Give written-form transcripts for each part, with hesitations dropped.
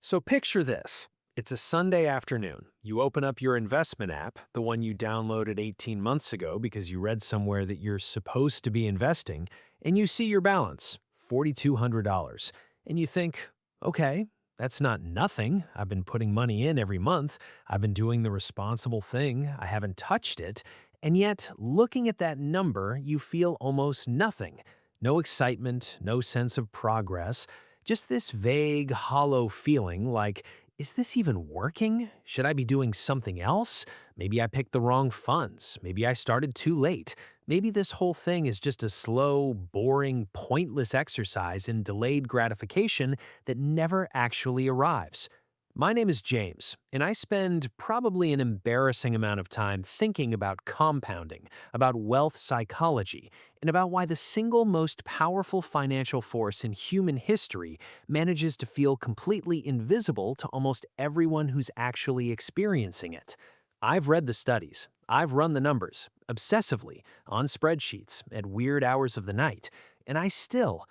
So picture this. It's a Sunday afternoon. You open up your investment app, the one you downloaded 18 months ago because you read somewhere that you're supposed to be investing, and you see your balance, $4,200. And you think, okay, that's not nothing. I've been putting money in every month. I've been doing the responsible thing. I haven't touched it. And yet, looking at that number, you feel almost nothing. No excitement, no sense of progress. Just this vague, hollow feeling like, is this even working? Should I be doing something else? Maybe I picked the wrong funds. Maybe I started too late. Maybe this whole thing is just a slow, boring, pointless exercise in delayed gratification that never actually arrives. My name is James, and I spend probably an embarrassing amount of time thinking about compounding, about wealth psychology, and about why the single most powerful financial force in human history manages to feel completely invisible to almost everyone who's actually experiencing it. I've read the studies, I've run the numbers, obsessively, on spreadsheets, at weird hours of the night, and I still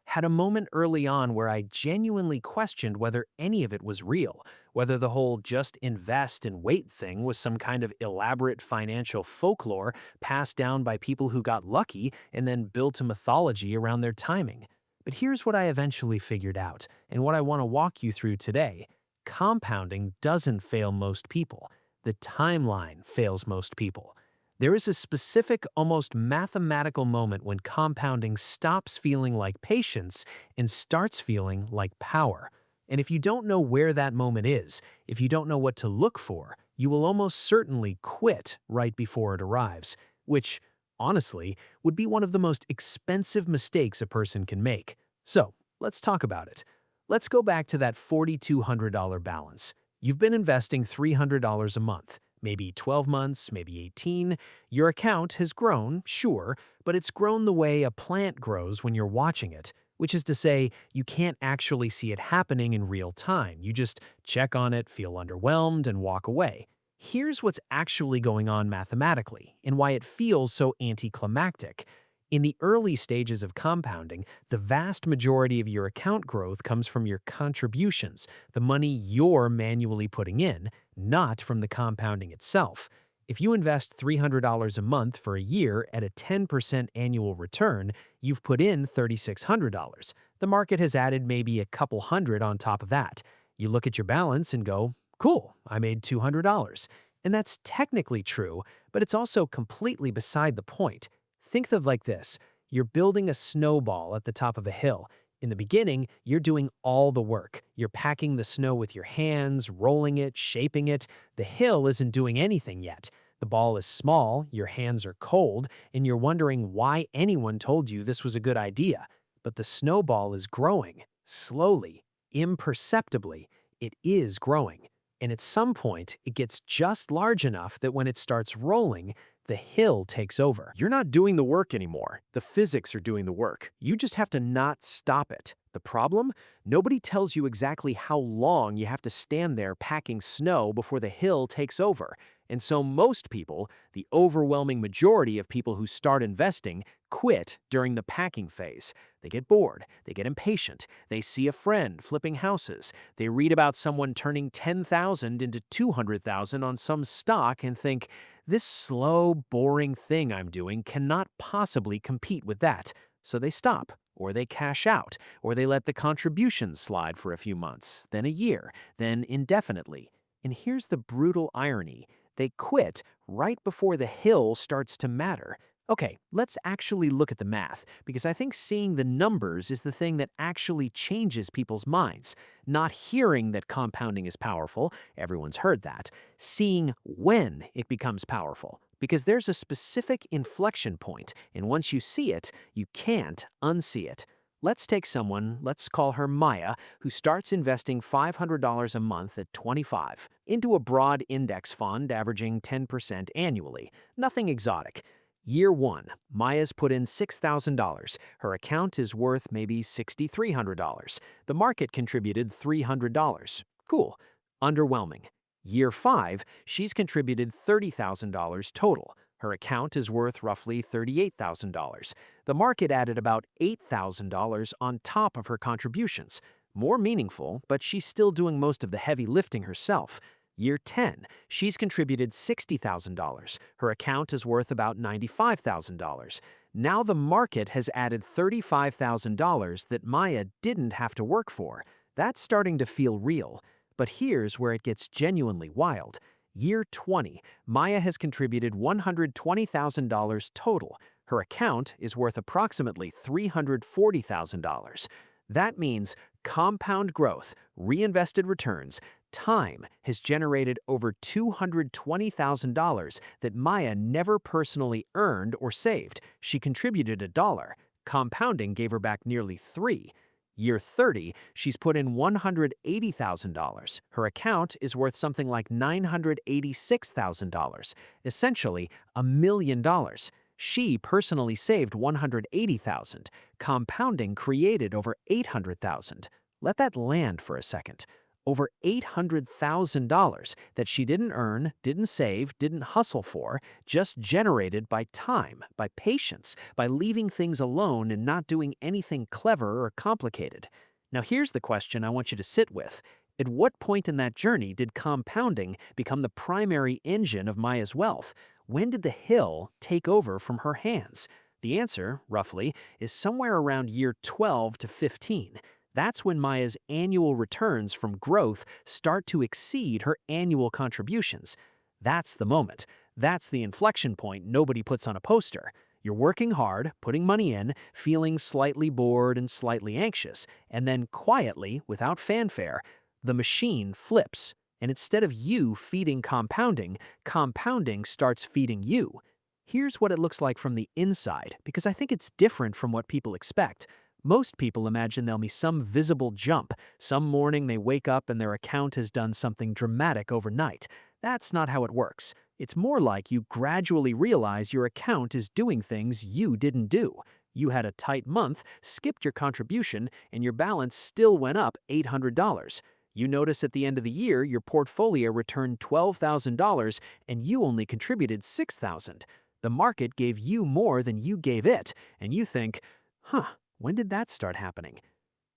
had a moment early on where I genuinely questioned whether any of it was real, whether the whole just invest and wait thing was some kind of elaborate financial folklore passed down by people who got lucky and then built a mythology around their timing. But here's what I eventually figured out, and what I want to walk you through today. Compounding doesn't fail most people. The timeline fails most people. There is a specific, almost mathematical moment when compounding stops feeling like patience and starts feeling like power. And if you don't know where that moment is, if you don't know what to look for, you will almost certainly quit right before it arrives, which, honestly, would be one of the most expensive mistakes a person can make. So, let's talk about it. Let's go back to that $4,200 balance. You've been investing $300 a month, maybe 12 months, maybe 18. Your account has grown, sure, but it's grown the way a plant grows when you're watching it, which is to say, you can't actually see it happening in real time. You just check on it, feel underwhelmed, and walk away. Here's what's actually going on mathematically and why it feels so anticlimactic. In the early stages of compounding, the vast majority of your account growth comes from your contributions, the money you're manually putting in, not from the compounding itself. If you invest $300 a month for a year at a 10% annual return, you've put in $3,600. The market has added maybe a couple hundred on top of that. You look at your balance and go, cool, I made $200. And that's technically true, but it's also completely beside the point. Think of like this. You're building a snowball at the top of a hill. In the beginning, you're doing all the work. You're packing the snow with your hands, rolling it, shaping it. The hill isn't doing anything yet. The ball is small, your hands are cold, and you're wondering why anyone told you this was a good idea. But the snowball is growing, slowly, imperceptibly. It is growing. And at some point, it gets just large enough that when it starts rolling, the hill takes over. You're not doing the work anymore. The physics are doing the work. You just have to not stop it. The problem? Nobody tells you exactly how long you have to stand there packing snow before the hill takes over. And so most people, the overwhelming majority of people who start investing, quit during the packing phase. They get bored, they get impatient, they see a friend flipping houses, they read about someone turning 10,000 into 200,000 on some stock and think, this slow, boring thing I'm doing cannot possibly compete with that. So they stop, or they cash out, or they let the contributions slide for a few months, then a year, then indefinitely. And here's the brutal irony. They quit right before the hill starts to matter. Okay, let's actually look at the math, because I think seeing the numbers is the thing that actually changes people's minds. Not hearing that compounding is powerful, everyone's heard that. Seeing when it becomes powerful, because there's a specific inflection point, and once you see it, you can't unsee it. Let's take someone, let's call her Maya, who starts investing $500 a month at 25 into a broad index fund averaging 10% annually. Nothing exotic. Year 1, Maya's put in $6,000. Her account is worth maybe $6,300. The market contributed $300. Cool. Underwhelming. Year 5, she's contributed $30,000 total. Her account is worth roughly $38,000. The market added about $8,000 on top of her contributions. More meaningful, but she's still doing most of the heavy lifting herself. Year 10, she's contributed $60,000. Her account is worth about $95,000. Now the market has added $35,000 that Maya didn't have to work for. That's starting to feel real. But here's where it gets genuinely wild. Year 20, Maya has contributed $120,000 total. Her account is worth approximately $340,000. That means compound growth, reinvested returns, time has generated over $220,000 that Maya never personally earned or saved. She contributed $1. Compounding gave her back nearly 3. Year 30, she's put in $180,000. Her account is worth something like $986,000, essentially $1,000,000. She personally saved $180,000. Compounding created over $800,000. Let that land for a second. Over $800,000 that she didn't earn, didn't save, didn't hustle for, just generated by time, by patience, by leaving things alone and not doing anything clever or complicated. Now here's the question I want you to sit with. At what point in that journey did compounding become the primary engine of Maya's wealth? When did the hill take over from her hands? The answer, roughly, is somewhere around year 12 to 15. That's when Maya's annual returns from growth start to exceed her annual contributions. That's the moment. That's the inflection point nobody puts on a poster. You're working hard, putting money in, feeling slightly bored and slightly anxious, and then quietly, without fanfare, the machine flips. And instead of you feeding compounding, compounding starts feeding you. Here's what it looks like from the inside, because I think it's different from what people expect. Most people imagine there'll be some visible jump. Some morning they wake up and their account has done something dramatic overnight. That's not how it works. It's more like you gradually realize your account is doing things you didn't do. You had a tight month, skipped your contribution, and your balance still went up $800. You notice at the end of the year your portfolio returned $12,000 and you only contributed $6,000. The market gave you more than you gave it, and you think, when did that start happening?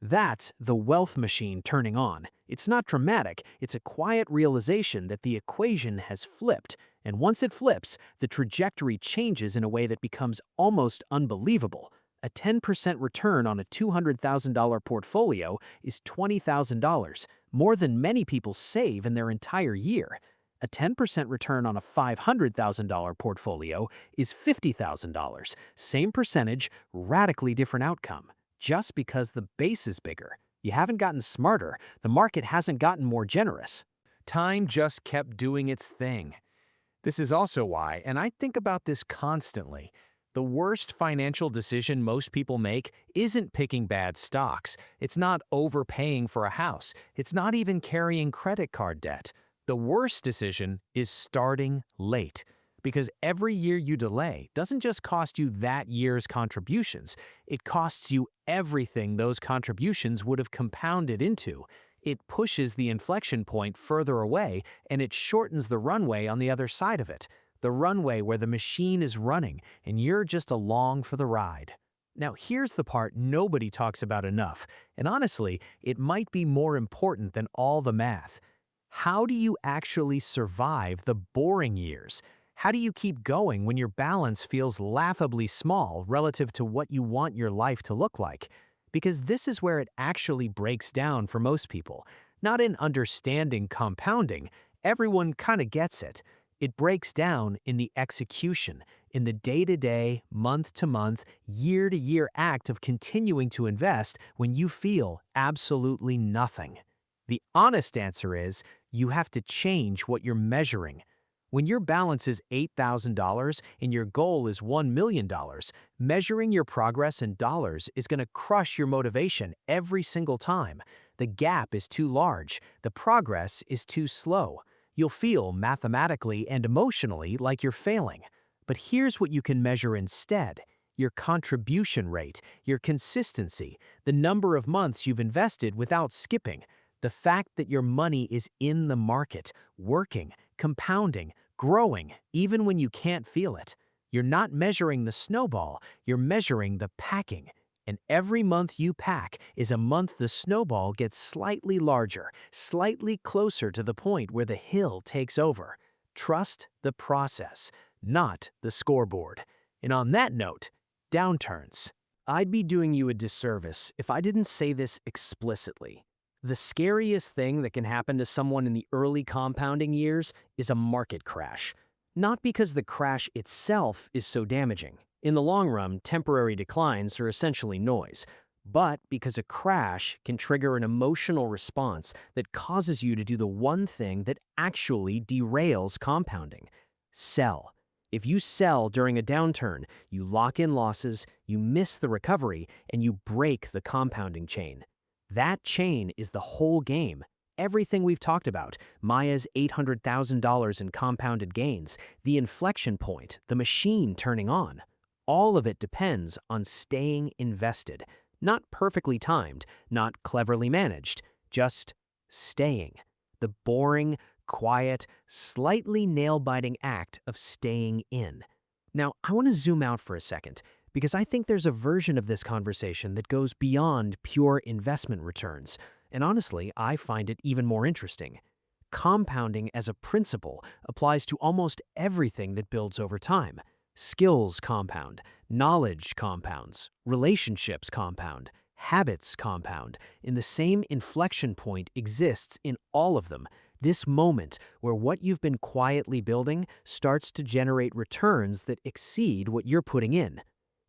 That's the wealth machine turning on. It's not dramatic, it's a quiet realization that the equation has flipped. And once it flips, the trajectory changes in a way that becomes almost unbelievable. A 10% return on a $200,000 portfolio is $20,000, more than many people save in their entire year. A 10% return on a $500,000 portfolio is $50,000. Same percentage, radically different outcome. Just because the base is bigger. You haven't gotten smarter. The market hasn't gotten more generous. Time just kept doing its thing. This is also why, and I think about this constantly, the worst financial decision most people make isn't picking bad stocks. It's not overpaying for a house. It's not even carrying credit card debt. The worst decision is starting late. Because every year you delay doesn't just cost you that year's contributions, it costs you everything those contributions would have compounded into. It pushes the inflection point further away, and it shortens the runway on the other side of it. The runway where the machine is running, and you're just along for the ride. Now here's the part nobody talks about enough, and honestly, it might be more important than all the math. How do you actually survive the boring years? How do you keep going when your balance feels laughably small relative to what you want your life to look like? Because this is where it actually breaks down for most people. Not in understanding compounding, everyone kind of gets it. It breaks down in the execution, in the day-to-day, month-to-month, year-to-year act of continuing to invest when you feel absolutely nothing. The honest answer is, you have to change what you're measuring. When your balance is $8,000 and your goal is $1 million, measuring your progress in dollars is going to crush your motivation every single time. The gap is too large. The progress is too slow. You'll feel mathematically and emotionally like you're failing. But here's what you can measure instead: your contribution rate, your consistency, the number of months you've invested without skipping, the fact that your money is in the market, working, compounding, growing, even when you can't feel it. You're not measuring the snowball, you're measuring the packing. And every month you pack is a month the snowball gets slightly larger, slightly closer to the point where the hill takes over. Trust the process, not the scoreboard. And on that note, downturns. I'd be doing you a disservice if I didn't say this explicitly. The scariest thing that can happen to someone in the early compounding years is a market crash. Not because the crash itself is so damaging. In the long run, temporary declines are essentially noise. But because a crash can trigger an emotional response that causes you to do the one thing that actually derails compounding. Sell. If you sell during a downturn, you lock in losses, you miss the recovery, and you break the compounding chain. That chain is the whole game. Everything we've talked about, Maya's $800,000 in compounded gains, the inflection point, the machine turning on. All of it depends on staying invested. Not perfectly timed, not cleverly managed, just staying. The boring, quiet, slightly nail-biting act of staying in. Now, I want to zoom out for a second, because I think there's a version of this conversation that goes beyond pure investment returns, and honestly, I find it even more interesting. Compounding as a principle applies to almost everything that builds over time. Skills compound, knowledge compounds, relationships compound, habits compound, and the same inflection point exists in all of them. This moment where what you've been quietly building starts to generate returns that exceed what you're putting in.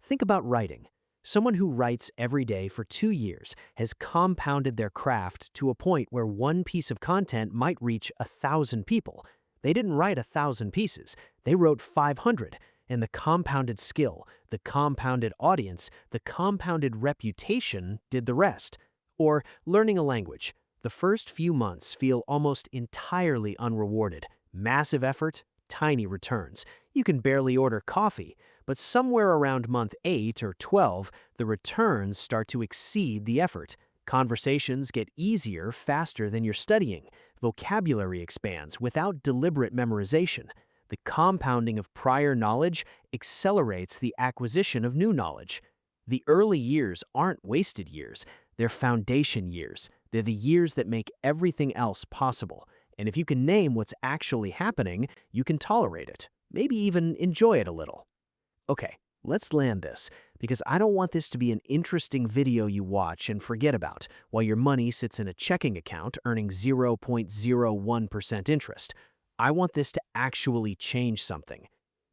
Think about writing. Someone who writes every day for 2 years has compounded their craft to a point where one piece of content might reach 1,000 people. They didn't write 1,000 pieces, they wrote 500. And the compounded skill, the compounded audience, the compounded reputation did the rest. Or learning a language. The first few months feel almost entirely unrewarded. Massive effort, tiny returns. You can barely order coffee, but somewhere around month 8 or 12, the returns start to exceed the effort. Conversations get easier faster than you're studying. Vocabulary expands without deliberate memorization. The compounding of prior knowledge accelerates the acquisition of new knowledge. The early years aren't wasted years, they're foundation years. They're the years that make everything else possible. And if you can name what's actually happening, you can tolerate it, maybe even enjoy it a little. Okay, let's land this, because I don't want this to be an interesting video you watch and forget about while your money sits in a checking account earning 0.01% interest. I want this to actually change something.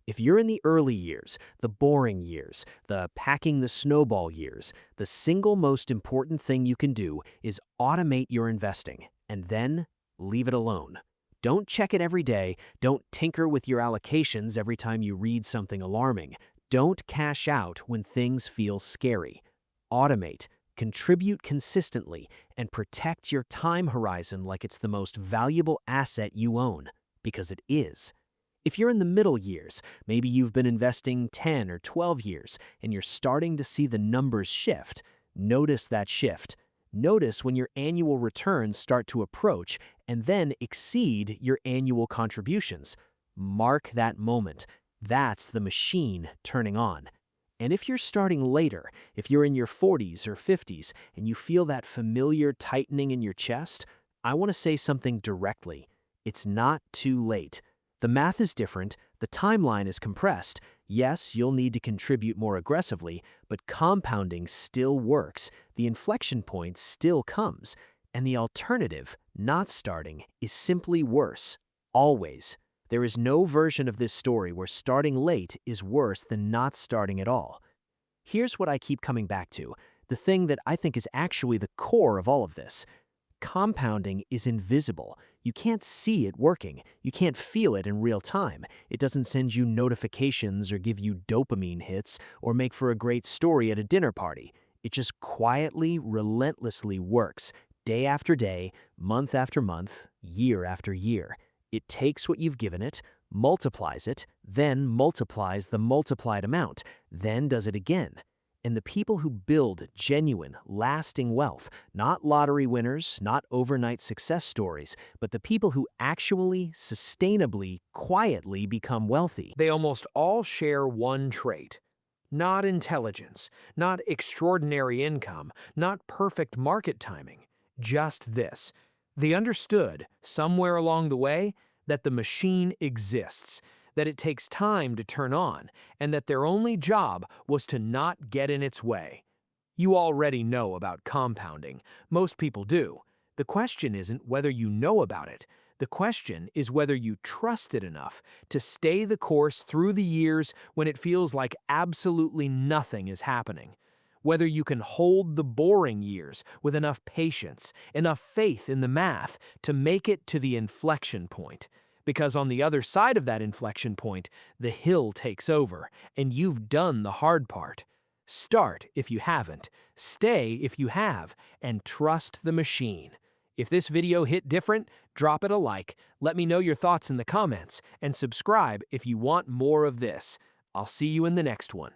If you're in the early years, the boring years, the packing the snowball years, the single most important thing you can do is automate your investing and then leave it alone. Don't check it every day. Don't tinker with your allocations every time you read something alarming. Don't cash out when things feel scary. Automate, contribute consistently, and protect your time horizon like it's the most valuable asset you own, because it is. If you're in the middle years, maybe you've been investing 10 or 12 years, and you're starting to see the numbers shift, notice that shift. Notice when your annual returns start to approach and then exceed your annual contributions. Mark that moment. That's the machine turning on. And if you're starting later, if you're in your 40s or 50s and you feel that familiar tightening in your chest, I want to say something directly. It's not too late. The math is different, the timeline is compressed. Yes, you'll need to contribute more aggressively, but compounding still works, the inflection point still comes, and the alternative, not starting, is simply worse. Always. There is no version of this story where starting late is worse than not starting at all. Here's what I keep coming back to, the thing that I think is actually the core of all of this. Compounding is invisible. You can't see it working. You can't feel it in real time. It doesn't send you notifications or give you dopamine hits or make for a great story at a dinner party. It just quietly, relentlessly works, day after day, month after month, year after year. It takes what you've given it, multiplies it, then multiplies the multiplied amount, then does it again. And the people who build genuine, lasting wealth, not lottery winners, not overnight success stories, but the people who actually, sustainably, quietly become wealthy. They almost all share one trait: Not intelligence, not extraordinary income, not perfect market timing. Just this. They understood, somewhere along the way, that the machine exists, that it takes time to turn on, and that their only job was to not get in its way. You already know about compounding. Most people do. The question isn't whether you know about it. The question is whether you trust it enough to stay the course through the years when it feels like absolutely nothing is happening. Whether you can hold the boring years with enough patience, enough faith in the math to make it to the inflection point. Because on the other side of that inflection point, the hill takes over, and you've done the hard part. Start if you haven't, stay if you have, and trust the machine. If this video hit different, drop it a like, let me know your thoughts in the comments, and subscribe if you want more of this. I'll see you in the next one.